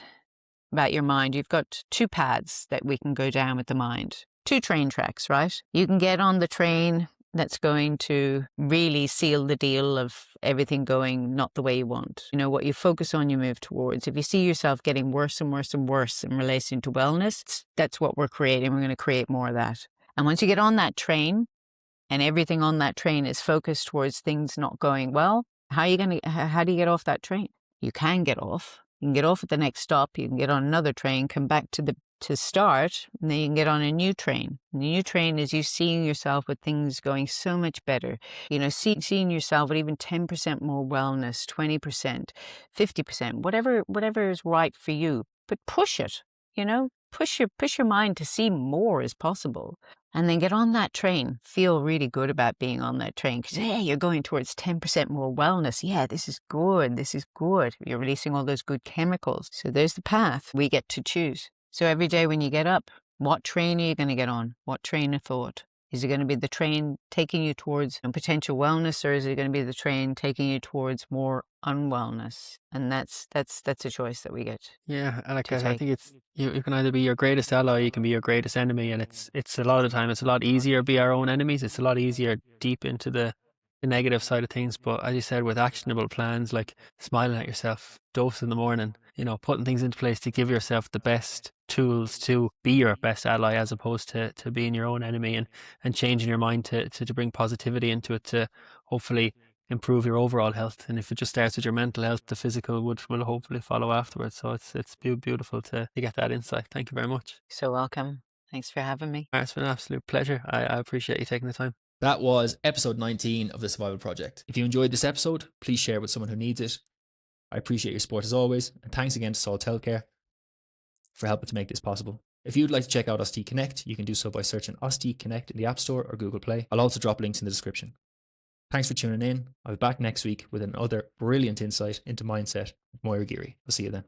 your mind. You've got two paths that we can go down with the mind. Two train tracks, right? You can get on the train that's going to really seal the deal of everything going not the way you want. What you focus on, you move towards. If you see yourself getting worse and worse and worse in relation to wellness, that's what we're creating. We're going to create more of that. And once you get on that train and everything on that train is focused towards things not going well, how do you get off that train? You can get off. You can get off at the next stop, you can get on another train, come back to start, and then you can get on a new train. And the new train is you seeing yourself with things going so much better. Seeing yourself with even 10% more wellness, 20%, 50%, whatever is right for you. But push it, push your mind to see more is possible. And then get on that train. Feel really good about being on that train because, hey, you're going towards 10% more wellness. Yeah, this is good. This is good. You're releasing all those good chemicals. So there's the path we get to choose. So every day when you get up, what train are you going to get on? What train of thought? Is it going to be the train taking you towards potential wellness, or is it going to be the train taking you towards more unwellness? And that's a choice that we get. Yeah, and like To I take. think it's you can either be your greatest ally, you can be your greatest enemy, and it's a lot of the time it's a lot easier to be our own enemies. It's a lot easier deep into the negative side of things. But as you said, with actionable plans like smiling at yourself, dose in the morning, putting things into place to give yourself the best tools to be your best ally as opposed to being your own enemy, and changing your mind to bring positivity into it to hopefully improve your overall health. And if it just starts with your mental health, the physical will hopefully follow afterwards. So it's beautiful to get that insight. Thank you very much. So welcome. Thanks for having me. It's been an absolute pleasure. I appreciate you taking the time. That was episode 19 of the Survival Project. If you enjoyed this episode, please share it with someone who needs it. I appreciate your support as always, and thanks again to Salt Healthcare for helping to make this possible. If you'd like to check out Osti Connect, you can do so by searching Osti Connect in the App Store or Google Play. I'll also drop links in the description. Thanks for tuning in. I'll be back next week with another brilliant insight into mindset with Moira Geary. I'll see you then.